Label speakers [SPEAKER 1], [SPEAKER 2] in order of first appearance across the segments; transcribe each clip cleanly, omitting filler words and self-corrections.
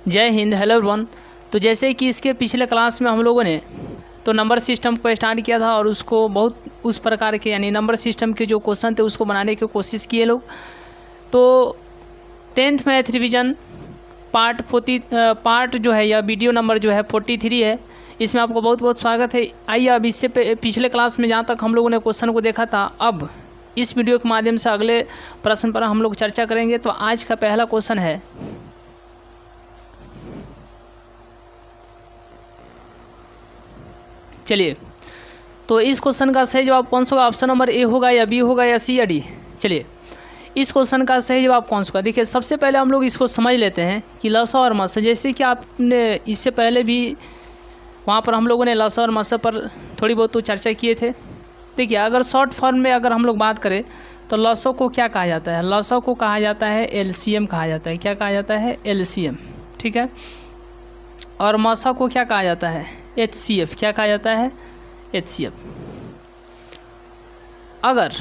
[SPEAKER 1] जय Hind, hello everyone. तो जैसे कि इसके पिछले क्लास में हम लोगों ने तो नंबर सिस्टम को स्टार्ट किया था और उसको बहुत उस प्रकार के यानी नंबर सिस्टम के जो क्वेश्चन थे उसको बनाने की कोशिश किए लोग। तो 10th मैथ रिवीजन पार्ट जो है या वीडियो नंबर जो है 43 है। इसमें आपको बहुत बहुत स्वागत है। आइए अब इससे पिछले क्लास में जहाँ तक हम लोगों ने क्वेश्चन को देखा था, अब इस वीडियो के माध्यम से अगले प्रश्न पर हम लोग चर्चा करेंगे। तो आज का पहला क्वेश्चन है, चलिए तो इस क्वेश्चन का सही जवाब कौन सा होगा? ऑप्शन नंबर ए होगा या बी होगा या सी या डी? चलिए इस क्वेश्चन का सही जवाब कौन सा होगा? देखिए सबसे पहले हम लोग इसको समझ लेते हैं कि लसा और मसा, जैसे कि आपने इससे पहले भी वहाँ पर हम लोगों ने लसा और मसा पर थोड़ी बहुत तो चर्चा किए थे। देखिए अगर शॉर्ट फॉर्म में अगर हम लोग बात करें तो लसा को क्या कहा जाता है? लसा को कहा जाता है एलसीएम कहा जाता है। क्या कहा जाता है? एलसीएम, ठीक है। और मसा को क्या कहा जाता है? एचसीएफ। क्या कहा जाता है? एचसीएफ। अगर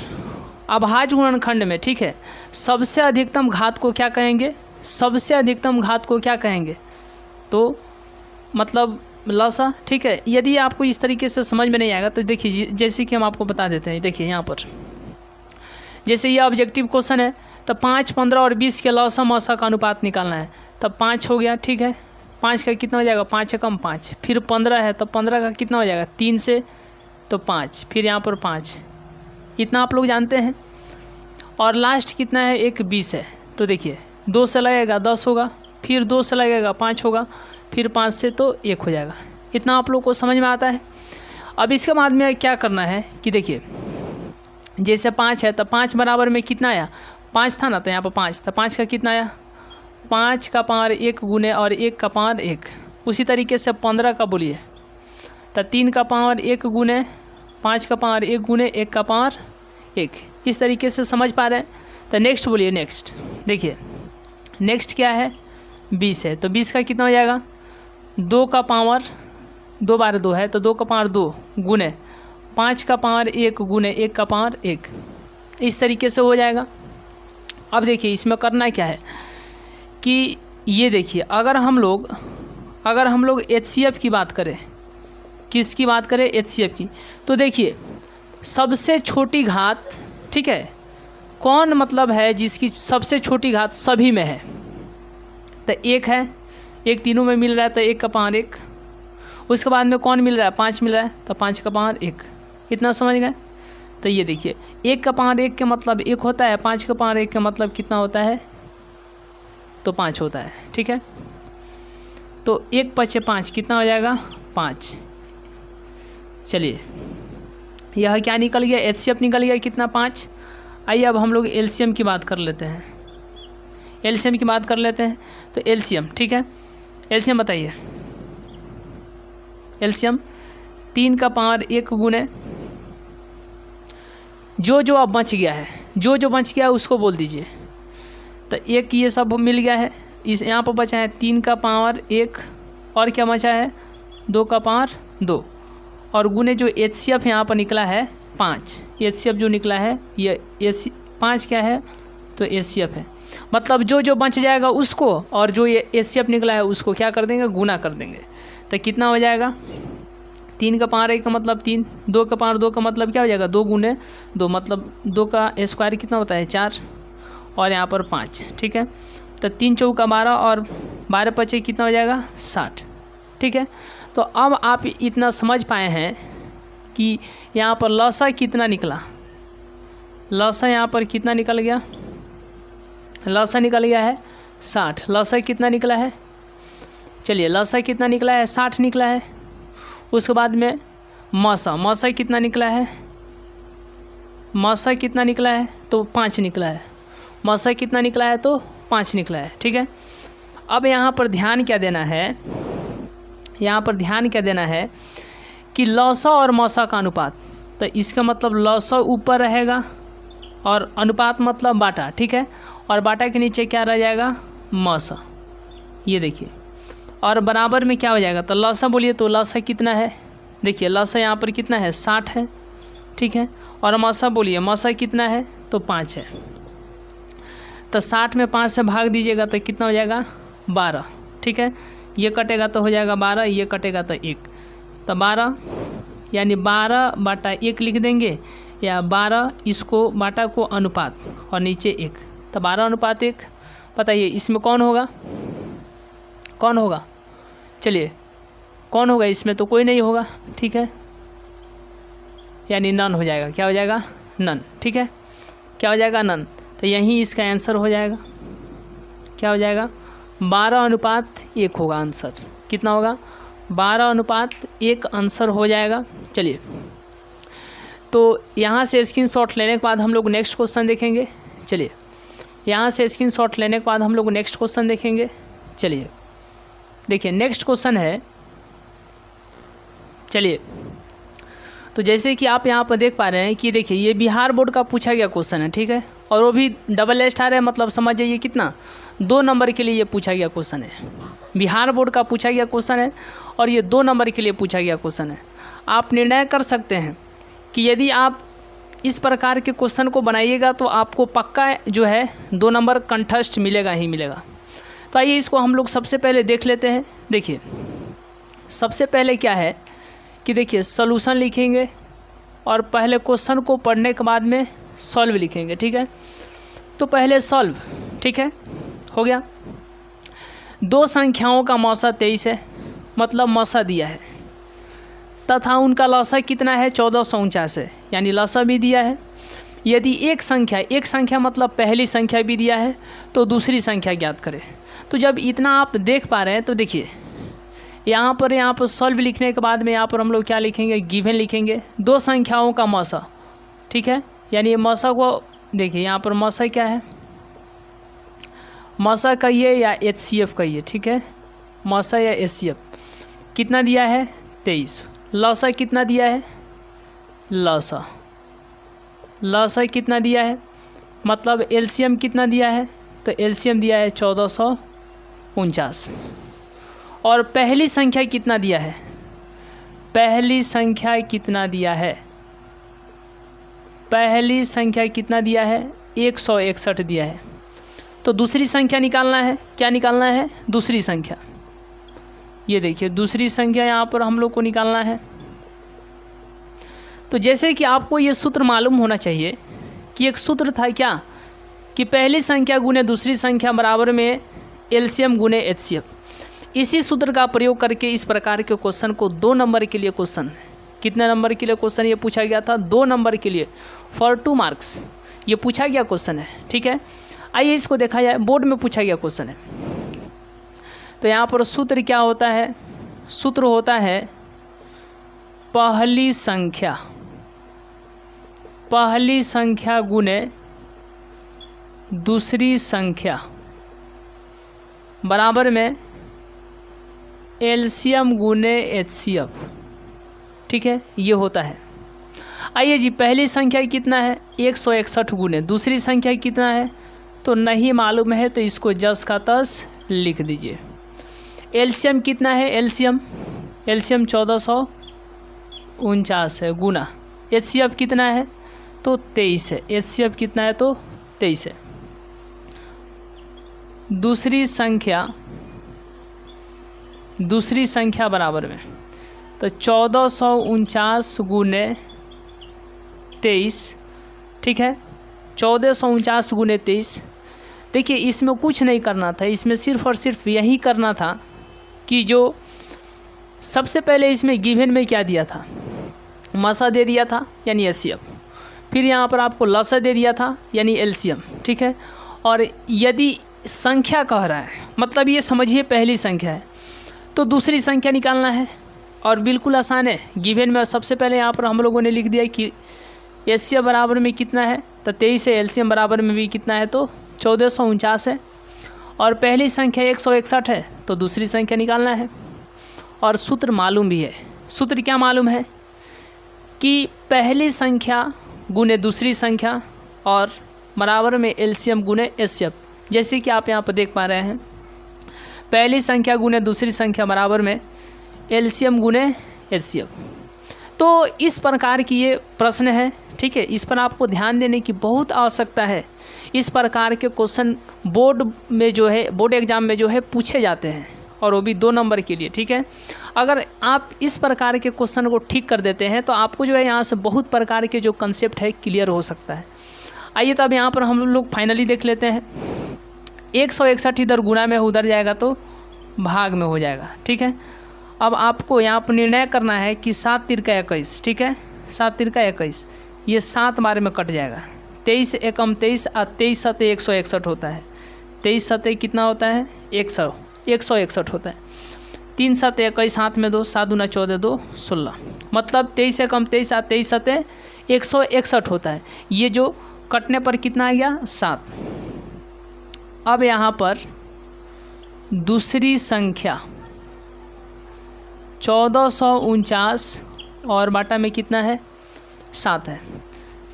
[SPEAKER 1] अभाज्य गुणनखंड में, ठीक है, सबसे अधिकतम घात को क्या कहेंगे? सबसे अधिकतम घात को क्या कहेंगे? तो मतलब लसा, ठीक है। यदि आपको इस तरीके से समझ में नहीं आएगा तो देखिए जैसे कि हम आपको बता देते हैं। देखिए यहाँ पर जैसे ये ऑब्जेक्टिव क्वेश्चन है, तो 5, 15 और 20 के लसा मसा का अनुपात निकालना है। तब 5 हो गया, ठीक है। 5 का कितना हो जाएगा? 5 कम 5। फिर 15 है तो 15 का कितना हो जाएगा? 3 से तो 5, फिर यहाँ पर 5, इतना आप लोग जानते हैं। और लास्ट कितना है? एक 20 है। तो देखिए 2 से लगेगा 10 होगा, फिर 2 से लगेगा 5 होगा, फिर 5 से तो 1 हो जाएगा। इतना आप लोग को समझ में आता है। अब इसके बाद में क्या करना है कि देखिए जैसे 5 है तो 5 बराबर में कितना आया? 5 था ना, तो यहाँ पर 5 था। 5 का कितना आया? 5 का पावर 1 गुने और 1 का पावर 1। उसी तरीके से 15 का बोलिए तो 3 का पावर 1 गुने 5 का पावर 1 गुने 1 का पावर 1। इस तरीके से समझ पा रहे हैं? तो नेक्स्ट बोलिए। नेक्स्ट देखिए नेक्स्ट क्या है? 20 है तो 20 का कितना हो जाएगा? 2 का पावर 2 बार 2 है तो 2 का पावर 2 गुने 5 का पावर 1 गुने 1 का पावर 1। इस तरीके से हो जाएगा। अब देखिए इसमें करना क्या है कि ये देखिए अगर हम लोग एचसीएफ की बात करें, किसकी बात करें? एचसीएफ की। तो देखिए सबसे छोटी घात, ठीक है, कौन मतलब है जिसकी सबसे छोटी घात सभी में है? तो 1 है, 1 तीनों में मिल रहा है तो 1 का पावर 1। उसके बाद में कौन मिल रहा है? 5 मिल रहा है तो 5 का पावर 1। इतना समझ गए? तो ये देखिए 1 का पावर 1 के मतलब 1 होता है, 5 का पावर 1 के मतलब कितना होता है? तो 5 होता है, ठीक है। तो 1 × 5 कितना हो जाएगा? 5। चलिए यह क्या निकल गया? एचसीएफ निकल गया कितना? 5। आइए अब हम लोग एलसीएम की बात कर लेते हैं। एलसीएम की बात कर लेते हैं। तो एलसीएम, ठीक है, एलसीएम बताइए। एलसीएम 3 का पावर 1 गुने जो अब बच गया है, जो बच गया है उसको बोल दीजिए। तो 1 ये सब मिल गया है, इस यहाँ पर बचा है 3 का पावर 1 और क्या बचा है? 2 का पावर 2 और गुने जो एचसीएफ यहाँ पर निकला है 5। एचसीएफ जो निकला है ये 5 क्या है? तो एचसीएफ है। मतलब जो बच जाएगा उसको और जो ये एचसीएफ निकला है उसको क्या कर देंगे? गुना कर देंगे। तो कितना हो जाएगा? 3 का पावर 1 का मतलब 3, 2 का पावर 2 का मतलब क्या हो जाएगा? 2 गुने 2 मतलब 2 का स्क्वायर कितना होता है? 4 और यहाँ पर 5, ठीक है। तो 3 चौका 12 और 12 × कितना हो जाएगा? 60, ठीक है। तो अब आप इतना समझ पाए हैं कि यहाँ पर लसा कितना निकला? लसा यहाँ पर कितना निकल गया? लसा निकल गया है 60। लसा कितना निकला है? चलिए लसा कितना निकला है? 60 निकला है। उसके बाद में मसा कितना निकला है? मसा कितना निकला है? तो 5 निकला है। मसा कितना निकला है? तो 5 निकला है, ठीक है। अब यहाँ पर ध्यान क्या देना है? यहाँ पर ध्यान क्या देना है कि लसा और मसा का अनुपात, तो इसका मतलब लसा ऊपर रहेगा और अनुपात मतलब बाटा, ठीक है। और बाटा के नीचे क्या रह जाएगा? मसा। ये देखिए और बराबर में क्या हो जाएगा? तो लसा बोलिए तो लसा कितना है? देखिए लसा यहाँ पर कितना है? 60 है, ठीक है। और मसा बोलिए, मसा कितना है? तो 5 है। तो 60 में 5 से भाग दीजिएगा तो कितना हो जाएगा? 12, ठीक है। ये कटेगा तो हो जाएगा 12, ये कटेगा तो 1, तो 12 यानी 12/1 लिख देंगे, या 12 इसको बाटा को अनुपात और नीचे 1, तो 12/1। बताइए इसमें कौन होगा, कौन होगा? चलिए कौन होगा इसमें? तो कोई नहीं होगा, ठीक है, यानी नन हो जाएगा। क्या हो जाएगा? नन, ठीक है। क्या हो जाएगा? नन। तो यहीं इसका आंसर हो जाएगा। क्या हो जाएगा? 12/1 होगा आंसर। कितना होगा? 12/1 आंसर हो जाएगा। चलिए, तो यहाँ से स्क्रीनशॉट लेने के बाद हम लोग नेक्स्ट क्वेश्चन देखेंगे। चलिए, यहाँ से स्क्रीनशॉट लेने के बाद हम लोग नेक्स्ट क्वेश्चन देखेंगे। चलिए देखिए, नेक्स्ट क्वेश्चन है, चलिए, तो जैसे कि आप यहाँ पर देख पा रहे हैं कि देखिए ये बिहार बोर्ड का पूछा गया क्वेश्चन है, ठीक है, और वो भी डबल स्टार है, मतलब समझ जाइए कितना, 2 नंबर के लिए ये पूछा गया क्वेश्चन है। बिहार बोर्ड का पूछा गया क्वेश्चन है और ये 2 नंबर के लिए पूछा गया क्वेश्चन है। आप निर्णय कर सकते हैं कि यदि आप इस प्रकार के क्वेश्चन को बनाइएगा तो आपको पक्का जो है 2 नंबर कंठस्थ मिलेगा ही मिलेगा। तो आइए इसको हम लोग सबसे पहले देख लेते हैं। देखिए सबसे पहले क्या है कि देखिए सॉल्यूशन लिखेंगे और पहले क्वेश्चन को पढ़ने के बाद में सॉल्व लिखेंगे, ठीक है। तो पहले सॉल्व, ठीक है, हो गया। 2 संख्याओं का मौसा 23 है, मतलब मौसा दिया है, तथा उनका लसा कितना है? 1449 है, यानी लसा भी दिया है। यदि एक संख्या मतलब पहली संख्या भी दिया है तो दूसरी संख्या ज्ञात करें। तो जब इतना आप देख पा रहे हैं तो देखिए यहाँ पर सॉल्व लिखने के बाद में यहाँ पर हम लोग क्या लिखेंगे? गिवन लिखेंगे। 2 संख्याओं का मौसा, ठीक है, यानी मौसा को देखिए यहाँ पर मौसा क्या है? मौसा कहिए या HCF कहिए, ठीक है, मौसा या HCF कितना दिया है? 23। लसा कितना दिया है? लसा कितना दिया है? मतलब एलसीएम कितना दिया है? तो एलसीएम दिया है 1449। और पहली संख्या कितना दिया है? पहली संख्या कितना दिया है? पहली संख्या कितना दिया है? 161 दिया है। तो दूसरी संख्या निकालना है। क्या निकालना है? दूसरी संख्या। ये देखिए दूसरी संख्या यहाँ पर हम लोग को निकालना है। तो जैसे कि आपको ये सूत्र मालूम होना चाहिए कि एक सूत्र था क्या, कि पहली संख्या गुने दूसरी संख्या बराबर में एलसीएम गुने HCF। इसी सूत्र का प्रयोग करके इस प्रकार के क्वेश्चन को 2 नंबर के लिए क्वेश्चन, कितने नंबर के लिए क्वेश्चन ये पूछा गया था? 2 नंबर के लिए, फॉर 2 मार्क्स ये पूछा गया क्वेश्चन है, ठीक है। आइए इसको देखा जाए, बोर्ड में पूछा गया क्वेश्चन है। तो यहाँ पर सूत्र क्या होता है? सूत्र होता है पहली संख्या गुने दूसरी संख्या बराबर में एलसीएम गुने HCF, ठीक है, ये होता है। आइए जी, पहली संख्या कितना है? 161 गुने दूसरी संख्या कितना है? तो नहीं मालूम है, तो इसको जस का तस लिख दीजिए। एलसीएम कितना है? एलसीएम 1449 है, गुना HCF कितना है? तो 23 है। HCF कितना है? तो 23 है। दूसरी संख्या बराबर में, तो 1449 गुने 23, ठीक है, 1449 गुने 23। देखिए इसमें कुछ नहीं करना था, इसमें सिर्फ और सिर्फ यही करना था कि जो सबसे पहले इसमें गिवन में क्या दिया था? मसा दे दिया था, यानी HCF। फिर यहाँ पर आपको लसा दे दिया था, यानी LCM, ठीक है। और यदि संख्या कह रहा है, मतलब ये समझिए पहली संख्या है, तो दूसरी संख्या निकालना है। और बिल्कुल आसान है, गिवन में सबसे पहले यहाँ पर हम लोगों ने लिख दिया कि HCF बराबर में कितना है? तो 23 है। LCM बराबर में भी कितना है? तो 1449 है। और पहली संख्या 161 है, तो दूसरी संख्या निकालना है। और सूत्र मालूम भी है। सूत्र क्या मालूम है? कि पहली संख्या गुने दूसरी संख्या और बराबर में LCM गुने HCF। जैसे कि आप यहाँ पर देख पा रहे हैं, पहली संख्या गुने दूसरी संख्या बराबर में LCM गुने HCF। तो इस प्रकार की ये प्रश्न है, ठीक है। इस पर आपको ध्यान देने की बहुत आवश्यकता है। इस प्रकार के क्वेश्चन बोर्ड में जो है, बोर्ड एग्जाम में जो है पूछे जाते हैं, और वो भी 2 नंबर के लिए, ठीक है। अगर आप इस प्रकार के क्वेश्चन को ठीक कर देते हैं तो आपको जो है यहाँ से बहुत प्रकार के जो कंसेप्ट है क्लियर हो सकता है। आइए तो अब यहाँ पर हम लोग फाइनली देख लेते हैं। 161 इधर गुणा में उधर जाएगा तो भाग में हो जाएगा, ठीक है। अब आपको यहाँ पर निर्णय करना है कि 7 तिरका 21, ठीक है, 7 तिरका 21, ये 7 बार में कट जाएगा। 23 एकम 23 और 23 सते 161 होता है। 23 सते कितना होता है? 161 होता है। 3 7 21 हाथ में 2, 7 दूना 14 2 16, मतलब 23 एकम 23 और 23 सते 161 होता है। ये जो कटने पर कितना आ गया? 7। अब यहाँ पर दूसरी संख्या 1449 और बाटा में कितना है? 7 है।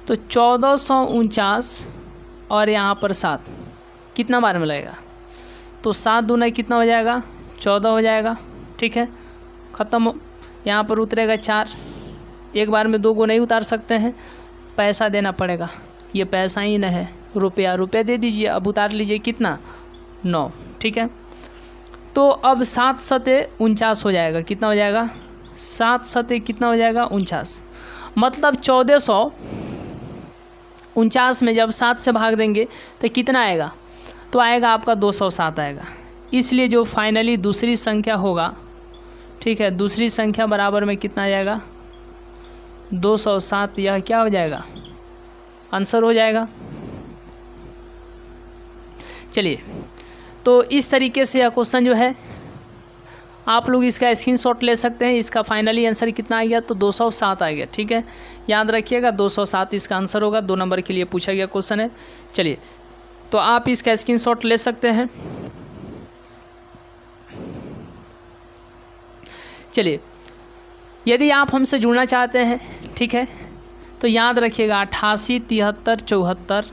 [SPEAKER 1] तो 1449 और यहाँ पर 7 कितना बार में लगेगा? तो 7 दूना कितना हो जाएगा? 14 हो जाएगा, ठीक है। ख़त्म। यहाँ पर उतरेगा 4। एक बार में 2 को नहीं उतार सकते हैं, पैसा देना पड़ेगा। ये पैसा ही न है, रुपया दे दीजिए। अब उतार लीजिए कितना? 9, ठीक है। तो अब 7 सते 49 हो जाएगा। कितना हो जाएगा? 7 सते कितना हो जाएगा? 49। मतलब 1449 में जब 7 से भाग देंगे तो कितना आएगा? तो आएगा आपका 207 आएगा। इसलिए जो फाइनली दूसरी संख्या होगा, ठीक है, दूसरी संख्या बराबर में कितना आ जाएगा? 207। यह क्या हो जाएगा? आंसर हो जाएगा। चलिए, तो इस तरीके से यह क्वेश्चन जो है आप लोग इसका स्क्रीनशॉट ले सकते हैं। इसका फाइनली आंसर कितना आ गया? तो 207 आ गया, ठीक है। याद रखिएगा 207 इसका आंसर होगा। 2 नंबर के लिए पूछा गया क्वेश्चन है। चलिए, तो आप इसका स्क्रीनशॉट ले सकते हैं। चलिए, यदि आप हमसे जुड़ना चाहते हैं, ठीक है, तो याद रखिएगा 88 73 74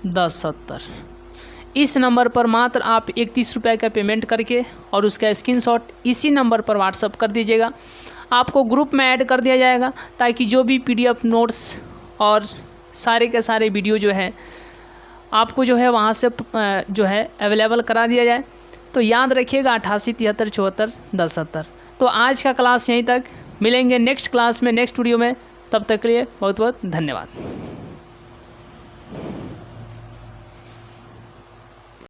[SPEAKER 1] 10 70 इस नंबर पर मात्र आप 31 रुपये का पेमेंट करके और उसका स्क्रीनशॉट इसी नंबर पर व्हाट्सअप कर दीजिएगा। आपको ग्रुप में ऐड कर दिया जाएगा ताकि जो भी PDF नोट्स और सारे के सारे वीडियो जो है आपको जो है वहाँ से जो है अवेलेबल करा दिया जाए। तो याद रखिएगा 88 73 74 10 70। तो आज का क्लास यहीं तक। मिलेंगे नेक्स्ट क्लास में, नेक्स्ट वीडियो में। तब तक के लिए बहुत बहुत धन्यवाद।